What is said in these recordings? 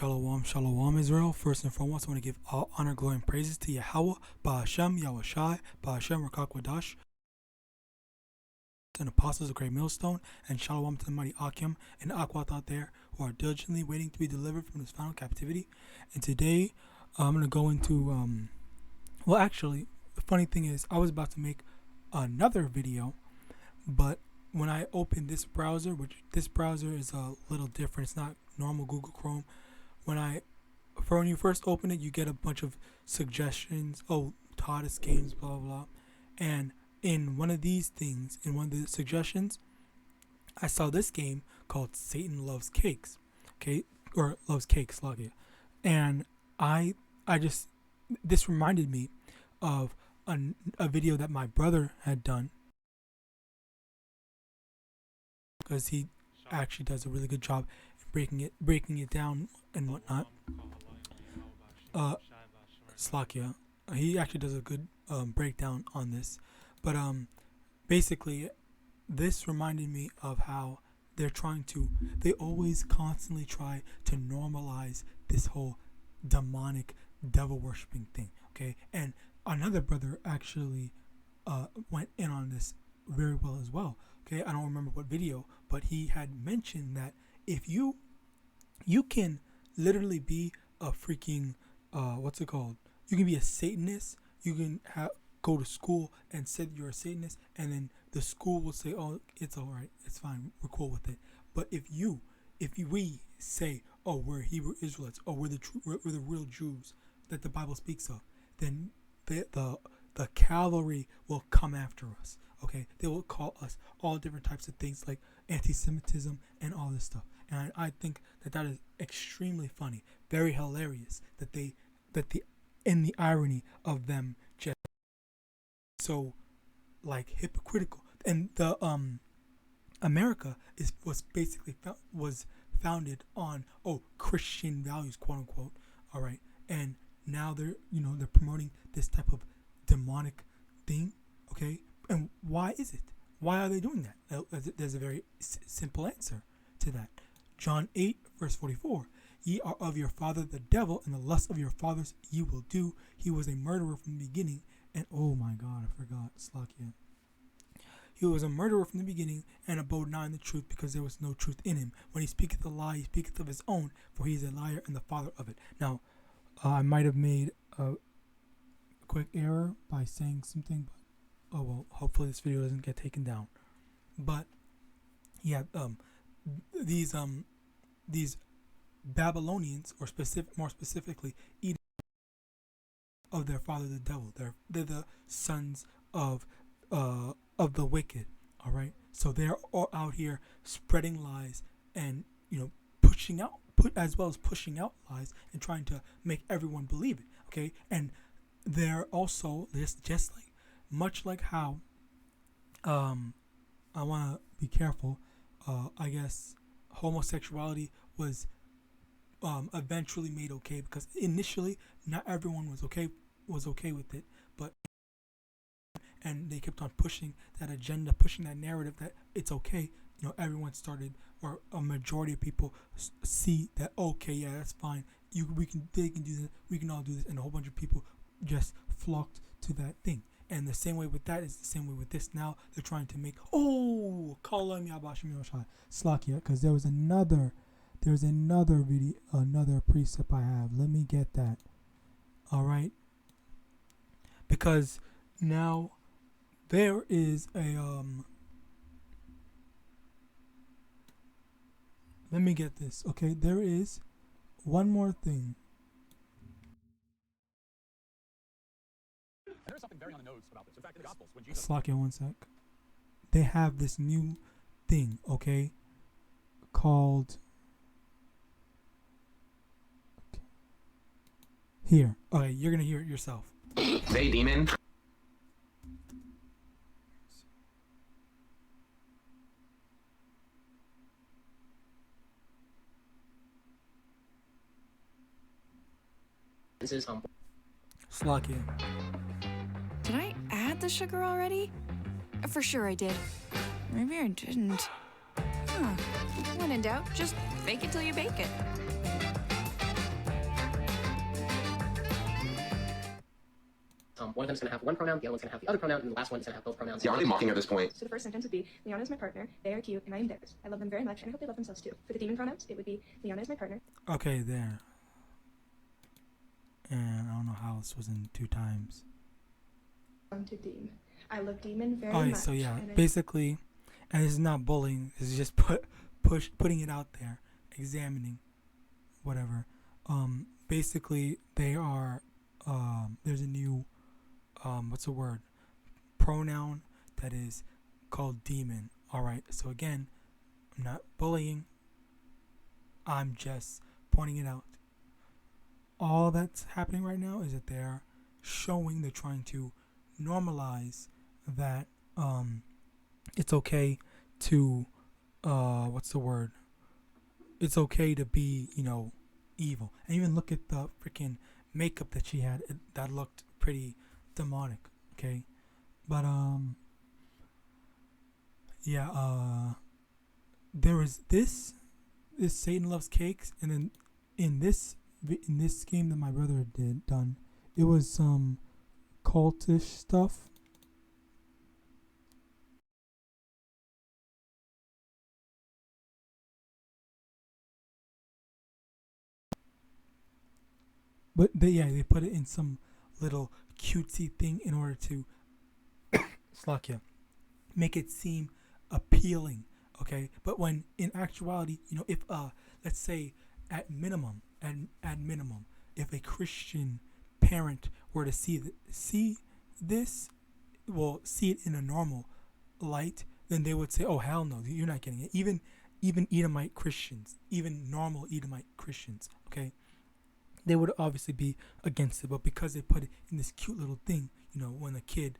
Shalom, shalom, Israel. First and foremost, I want to give all honor, glory, and praises to Yahawah, Ba'ashem, YAHAWASHI, Ba'ashem, RICANS, and apostles of Great Millstone, and shalom to the mighty Akim and Akwat out there who are diligently waiting to be delivered from this final captivity. And today, I'm going to go into, well, actually, the funny thing is, I was about to make another video, but when I opened this browser, which this browser is a little different, it's not normal Google Chrome. When you first open it, you get a bunch of suggestions. Oh, hottest games, blah blah blah. And in one of these things, in one of the suggestions, I saw this game called Satan Loves Cakes, okay, or Loves Cakes, Sluggy. And this reminded me of a video that my brother had done, because he actually does a really good job breaking it down and whatnot. Slakia, he actually does a good breakdown on this. But basically, this reminded me of how they always constantly try to normalize this whole demonic devil worshipping thing. Okay, and another brother actually went in on this very well as well. Okay, I don't remember what video, but he had mentioned that if you can literally be a freaking you can be a Satanist. You can go to school and say you're a Satanist, and then the school will say, oh, it's all right, it's fine, we're cool with it. But if we say, oh, we're Hebrew Israelites, or we're the real Jews that the Bible speaks of, then the cavalry will come after us. Okay, they will call us all different types of things like anti-Semitism and all this stuff. And I think that is extremely funny, very hilarious that the irony of them just so like hypocritical. And the America was basically founded on Christian values, quote unquote. All right, and now they're promoting this type of demonic thing. Okay. And why is it? Why are they doing that? There's a very simple answer to that. John 8, verse 44. Ye are of your father the devil, and the lust of your fathers ye will do. He was a murderer from the beginning, and oh my God, I forgot. Slakia. He was a murderer from the beginning, and abode not in the truth, because there was no truth in him. When he speaketh a lie, he speaketh of his own, for he is a liar and the father of it. Now, I might have made a quick error by saying something, but oh well, hopefully this video doesn't get taken down. But yeah, these Babylonians, or more specifically, eat of their father the devil. They're the sons of the wicked. All right, so they're all out here spreading lies and pushing out lies and trying to make everyone believe it. Okay, and they're also just like. Much like how, I want to be careful, I guess homosexuality was eventually made okay, because initially not everyone was okay with it, and they kept on pushing that agenda, pushing that narrative that it's okay. Everyone started, or a majority of people see that, okay, yeah, that's fine. They can do this, we can all do this, and a whole bunch of people just flocked to that thing. And the same way with that is the same way with this. Now they're trying to make Slakia, because there's another video, another precept I have. Let me get that. All right, because now there is a let me get this. Okay, there is one more thing. There's something very on the nose about this. In fact, in the Gospels, when Jesus... Slack it one sec. They have this new thing, okay, called... Okay. Here. Okay, you're going to hear it yourself. Hey, demon. This is humble. Slack it. Did I add the sugar already? For sure I did. Maybe I didn't. Huh. When in doubt, just fake it till you bake it. One of them's going to have one pronoun, the other one's going to have the other pronoun, and the last one is going to have both pronouns. Yeah, are they mocking at this point? So the first sentence would be, Liana is my partner, they are cute, and I am theirs. I love them very much, and I hope they love themselves too. For the demon pronouns, it would be, Liana is my partner. Okay, there. And I don't know how this was in 2 times. To Deem. I love demon very Alright, much. so yeah, and I- basically, and this is not bullying, this is just putting it out there, examining, whatever. Basically, they are, there's a new, what's the word? Pronoun that is called demon. Alright, so again, I'm not bullying, I'm just pointing it out. All that's happening right now is that they're trying to normalize that it's okay to what's the word? It's okay to be, evil. And even look at the freaking makeup that she had. That looked pretty demonic, okay? But there was this Satan loves cakes, and then in this game that my brother done, it was some cultish stuff. But they put it in some little cutesy thing in order to make it seem appealing, okay? But when in actuality, if let's say at minimum, if a Christian parent were to see this, see it in a normal light, then they would say, "Oh hell no, you're not getting it." Even Edomite Christians, even normal Edomite Christians, okay, they would obviously be against it. But because they put it in this cute little thing, when a kid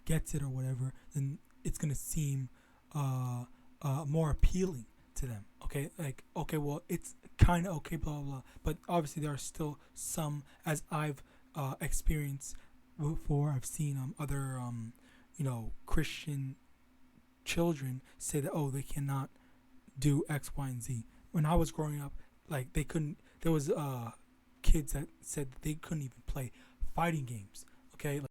gets it or whatever, then it's gonna seem more appealing to them. Okay, like, okay, well, it's kind of okay, blah blah blah. But obviously there are still some, as I've experienced before. I've seen other Christian children say that, oh, they cannot do X, Y, and Z. When I was growing up, like, they couldn't. There was kids that said that they couldn't even play fighting games. Okay, like,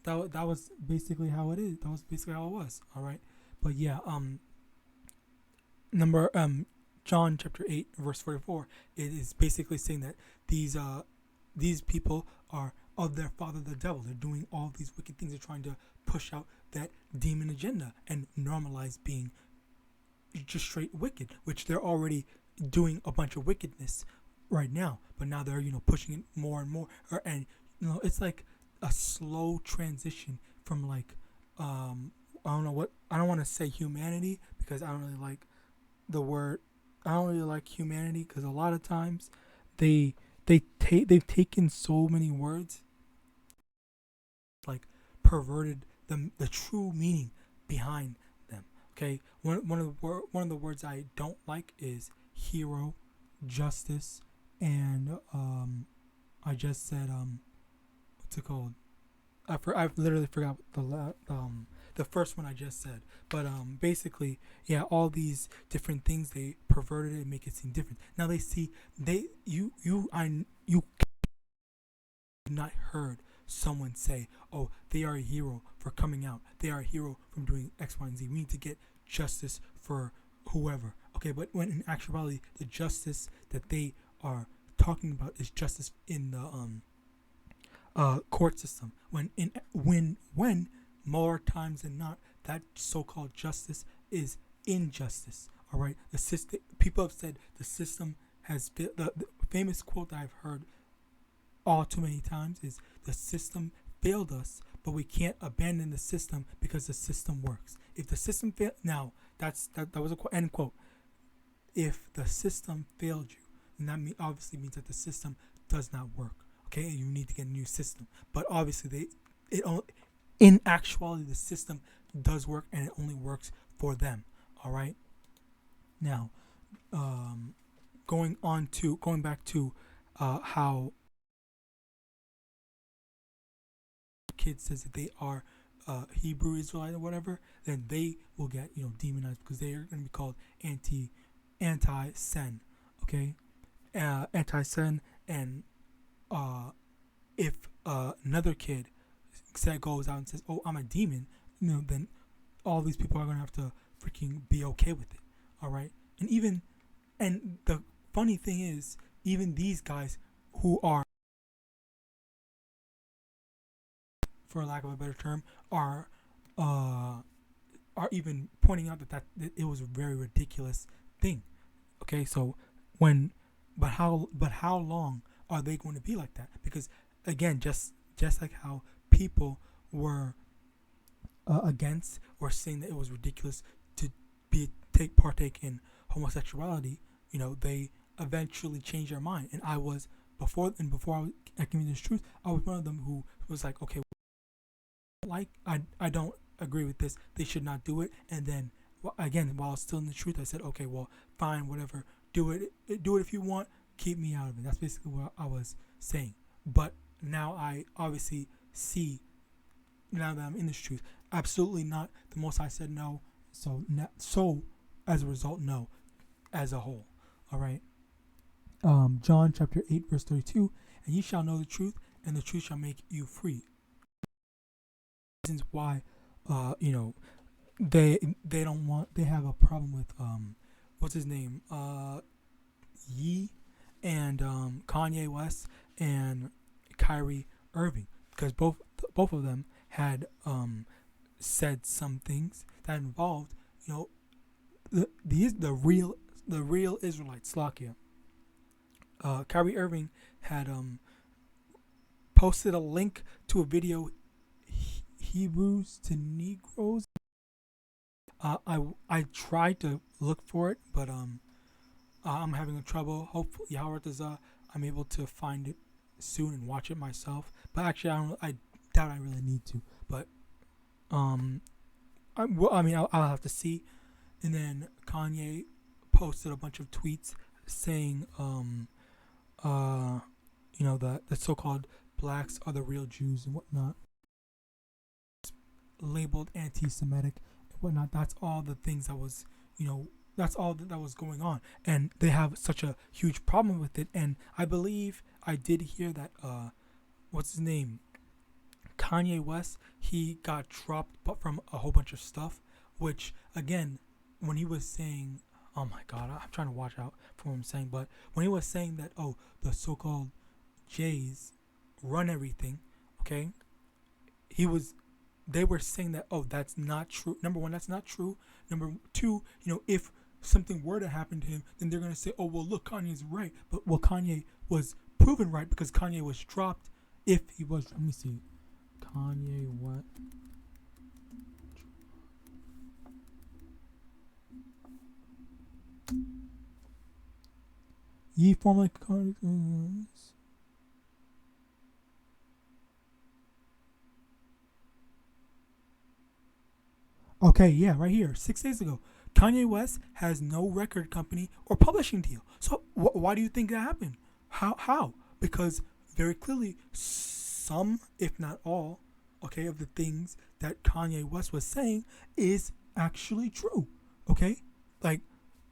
that was basically how it is. That was basically how it was. All right, but yeah, John chapter 8 verse 44. It is basically saying that these people are of their father the devil. They're doing all these wicked things. They're trying to push out that demon agenda and normalize being just straight wicked, which they're already doing a bunch of wickedness right now. But now they're pushing it more and more, and it's like a slow transition from like I don't know what, I don't want to say humanity, because I don't really like the word. I don't really like humanity, because a lot of times they've taken so many words, like, perverted the true meaning behind them. Okay, one of the words I don't like is hero, justice, and I just said what's it called? I've literally forgot the first one I just said. But basically, yeah, all these different things, they perverted it and make it seem different. Now you not heard someone say, oh, they are a hero for coming out. They are a hero from doing X, Y, and Z. We need to get justice for whoever. Okay, but when in actuality, the justice that they are talking about is justice in the court system. When more times than not, that so-called justice is injustice. All right, the system. People have said the system has failed. The famous quote that I've heard all too many times is, the system failed us, but we can't abandon the system because the system works. If the system failed, now that was a end quote. If the system failed you, then that obviously means that the system does not work. Okay, you need to get a new system. But obviously, in actuality, the system does work, and it only works for them. All right. Now, going back to how kid says that they are Hebrew Israelite or whatever, then they will get demonized, because they are going to be called anti-sen. Okay, anti-sen, and if another kid goes out and says, "Oh, I'm a demon," then all these people are gonna have to freaking be okay with it. All right, and the funny thing is, even these guys who are, for lack of a better term, are even pointing out that it was a very ridiculous thing. Okay, so how long are they going to be like that? Because again, just like how people were against or saying that it was ridiculous to partake in homosexuality, they eventually changed their mind. And I was before I came to this truth, I was one of them who was like, okay, I don't agree with this. They should not do it. And then again, while I was still in the truth, I said, okay, well, fine, whatever. Do it if you want. Keep me out of it. That's basically what I was saying. But now I obviously see, now that I'm in this truth, absolutely not. The Most High said no. So as a result, no, as a whole. All right. John chapter 8 verse 32, and ye shall know the truth, and the truth shall make you free. Reasons why, they have a problem with what's his name, Ye, and Kanye West and Kyrie Irving, because both of them had said some things that involved the real Israelites. Slakia. Kyrie Irving had posted a link to a video, Hebrews to Negroes. I tried to look for it, but I'm having trouble. Hopefully, Yahawadah, I'm able to find it soon and watch it myself. But actually, I doubt I really need to. But I'll have to see. And then Kanye posted a bunch of tweets saying, the so-called blacks are the real Jews and whatnot, labeled anti-Semitic and whatnot. That's all the things that was, that's all that was going on, and they have such a huge problem with it. And I believe I did hear that what's his name, Kanye West, he got dropped from a whole bunch of stuff, which again, when he was saying, oh my God, I'm trying to watch out for what I'm saying, but when he was saying that, the so-called Jays run everything, okay, they were saying that, that's not true. Number one, that's not true. Number two, if something were to happen to him, then they're going to say, well, look, Kanye's right. But, Kanye was proven right because Kanye was dropped. If he was, let me see. Kanye, what? Ye formerly okay, yeah, right here, 6 days ago. Kanye West has no record company or publishing deal. So why do you think that happened? How? Because very clearly, some, if not all, okay, of the things that Kanye West was saying is actually true. Okay, like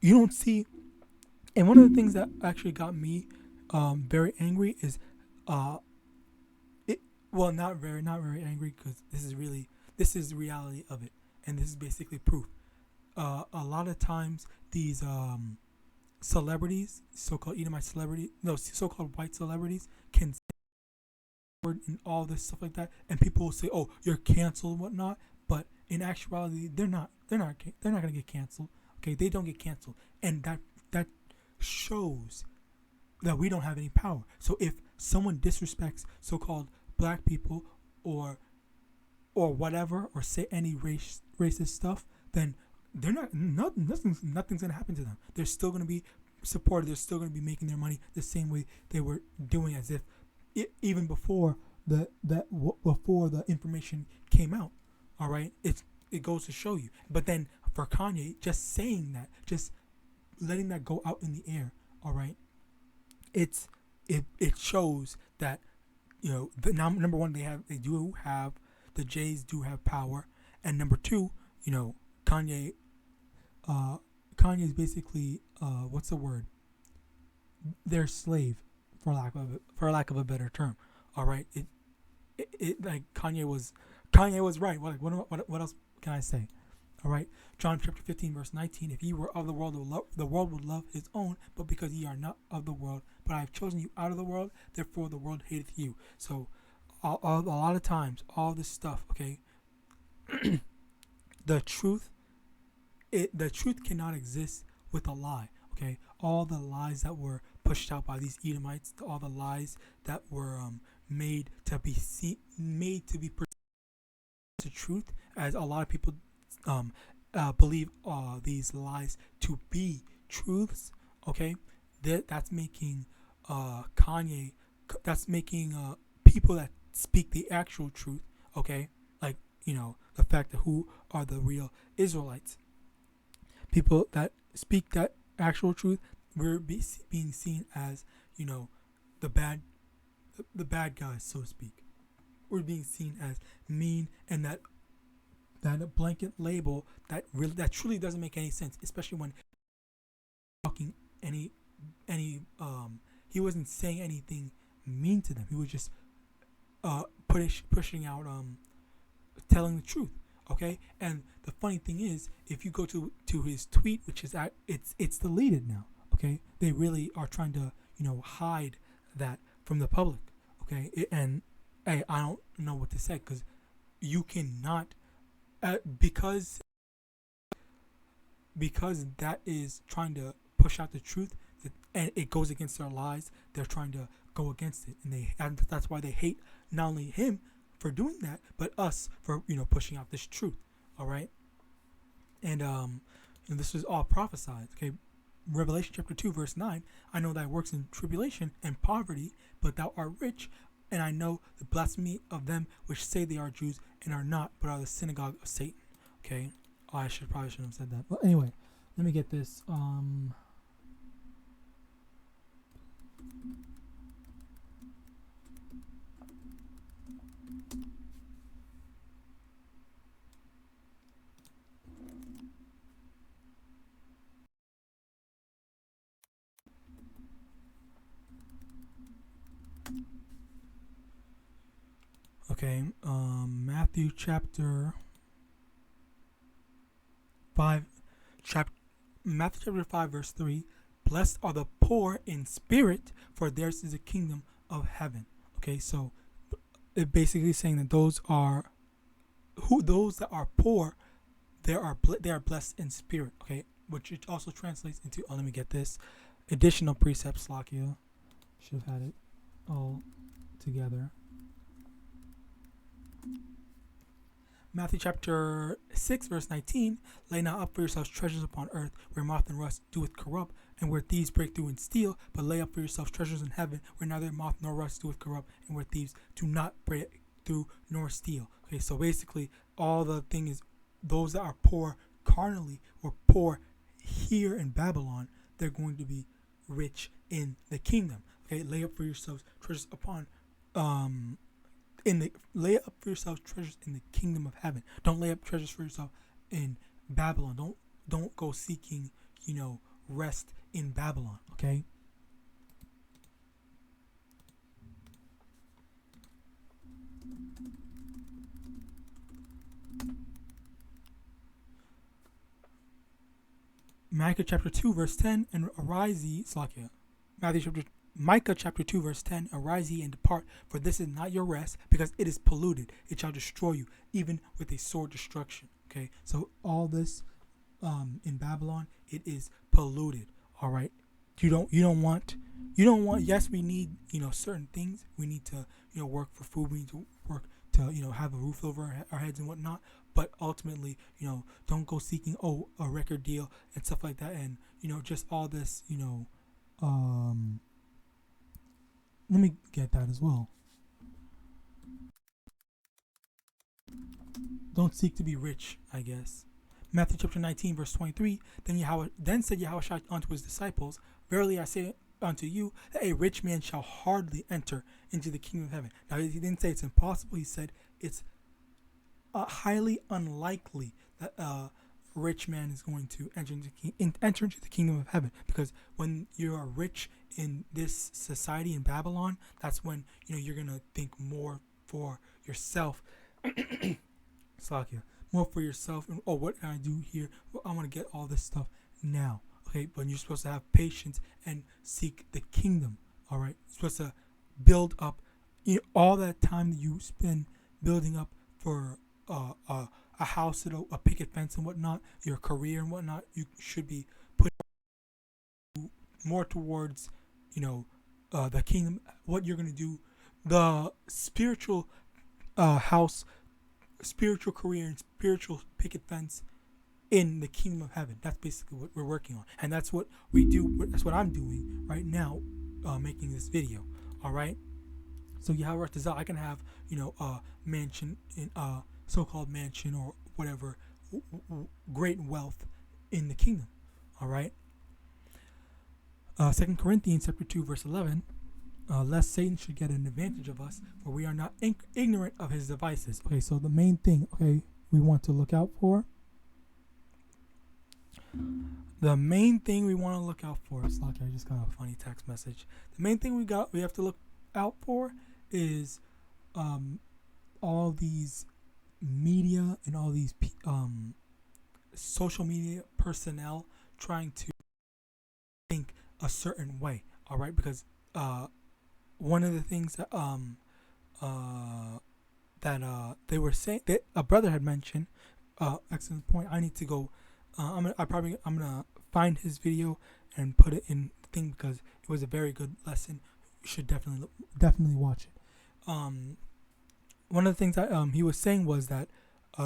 you don't see. And one of the things that actually got me very angry is, not very angry, because this is the reality of it, and this is basically proof. A lot of times these celebrities, so-called white celebrities, can say and all this stuff like that, and people will say, "Oh, you're canceled," and whatnot. But in actuality, they're not gonna get canceled. Okay, they don't get canceled, and that shows that we don't have any power. So if someone disrespects so-called black people or whatever, or say any racist stuff, then they're nothing's gonna happen to them. They're still gonna be supported. They're still gonna be making their money the same way they were doing, as if even before the information came out. All right, it goes to show you. But then for Kanye, just saying that, just letting that go out in the air, all right, it shows that number one, the Jays do have power, and number two, Kanye is basically what's the word? Their slave, for lack of a better term. All right, it like Kanye was right. What else can I say? All right, John chapter 15 verse 19. If ye were of the world, the world would love his own, but because ye are not of the world, but I have chosen you out of the world, therefore the world hateth you. So, a lot of times, all this stuff, okay, the truth cannot exist with a lie. Okay, all the lies that were pushed out by these Edomites, all the lies that were made to be the truth, as a lot of people believe these lies to be truths. Okay, that's making Kanye, that's making people that speak the actual truth. Okay, like the fact that who are the real Israelites, people that speak that actual truth, we're being seen as the bad guys, so to speak. We're being seen as mean, and that blanket label that truly doesn't make any sense, especially when talking any he wasn't saying anything mean to them. He was just pushing out telling the truth. Okay, and the funny thing is, if you go to his tweet, which is it's deleted now. Okay, they really are trying to hide that from the public. Okay, and hey, I don't know what to say, because you cannot because that is trying to push out the truth, and it goes against their lies. They're trying to go against it, and that's why they hate not only him for doing that, but us for pushing out this truth. All right, and this is all prophesied. Okay, Revelation chapter 2 verse 9. I know thy works in tribulation and poverty, but thou art rich, and I know the blasphemy of them which say they are Jews and are not, but are the synagogue of Satan. Okay, I probably shouldn't have said that. But anyway, let me get this. Okay, Matthew chapter 5, Matthew chapter 5 verse 3. Blessed are the poor in spirit, for theirs is the kingdom of heaven. Okay, so it basically saying that those that are poor, they are blessed in spirit. Okay, which it also translates into. Let me get this additional precepts. Lakia should have had it all together. Matthew chapter 6 verse 19. Lay not up for yourselves treasures upon earth, where moth and rust doeth corrupt, and where thieves break through and steal, but lay up for yourselves treasures in heaven, where neither moth nor rust doeth corrupt, and where thieves do not break through nor steal. Okay, so basically all the thing is, those that are poor carnally or poor here in Babylon, they're going to be rich in the kingdom. Okay, lay up for yourselves treasures upon lay up for yourselves treasures in the kingdom of heaven. Don't lay up treasures for yourself in Babylon. Don't go seeking, rest in Babylon. Okay. Micah chapter 2 verse 10, and arise ye, Slakia. Micah chapter 2 verse 10, arise ye and depart, for this is not your rest, because it is polluted. It shall destroy you, even with a sword destruction. Okay, so all this in Babylon, it is polluted. All right, you don't want. Yes, we need certain things. We need to work for food. We need to work to have a roof over our heads and whatnot. But ultimately, don't go seeking a record deal and stuff like that, and just all this let me get that as well. Don't seek to be rich, I guess. Matthew chapter 19 verse 23. Then said Yahawashi unto his disciples, verily I say unto you, that a rich man shall hardly enter into the kingdom of heaven. Now he didn't say it's impossible. He said it's highly unlikely that rich man is going to enter into the kingdom of heaven. Because when you are rich in this society in Babylon, that's when you're gonna think more for yourself. Slakia, more for yourself. And what can I do here? Well, I want to get all this stuff now. Okay, but you're supposed to have patience and seek the kingdom. All right, you're supposed to build up all that time that you spend building up for a house, a picket fence and whatnot, your career and whatnot. You should be putting more towards the kingdom. What you're gonna do, the spiritual house, spiritual career, and spiritual picket fence in the kingdom of heaven. That's basically what we're working on, and that's what we do. That's what I'm doing right now, making this video. All right. So Yahawadah, I can have a mansion in so-called mansion or whatever, great wealth in the kingdom. All right. 2 Corinthians chapter 2 verse 11. Lest Satan should get an advantage of us, for we are not ignorant of his devices. Okay, so the main thing, we want to look out for. The main thing we want to look out for. It's like I just got a funny text message. The main thing we have to look out for is all these media and all these social media personnel trying to think a certain way. All right, because one of the things that they were saying, that a brother had mentioned, excellent point. I need to go. I'm gonna find his video and put it in the thing because it was a very good lesson. You should definitely watch it. One of the things that he was saying was that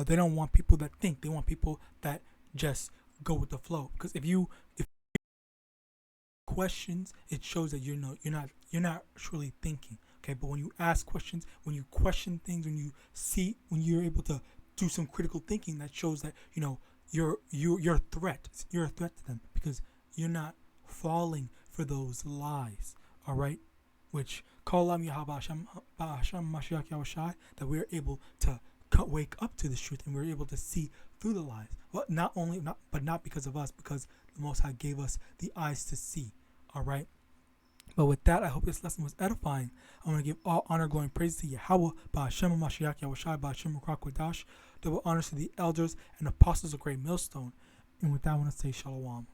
they don't want people that think. They want people that just go with the flow. Because if questions, it shows that you're not truly thinking. Okay, but when you ask questions, when you question things, when you're able to do some critical thinking, that shows that you're a threat. You're a threat to them because you're not falling for those lies. All right, which call YAHAWAH and that we're able to wake up to the truth and we're able to see through the lies. Well, not because of us, because the Most High gave us the eyes to see. All right. But with that, I hope this lesson was edifying. I want to give all honor, glory, and praise to Yahweh, Ba'ashem Mashiach Yahawashi, Ba'ashem Rakwadash. Double honors to the elders and apostles of Great Millstone. And with that, I want to say Shalom.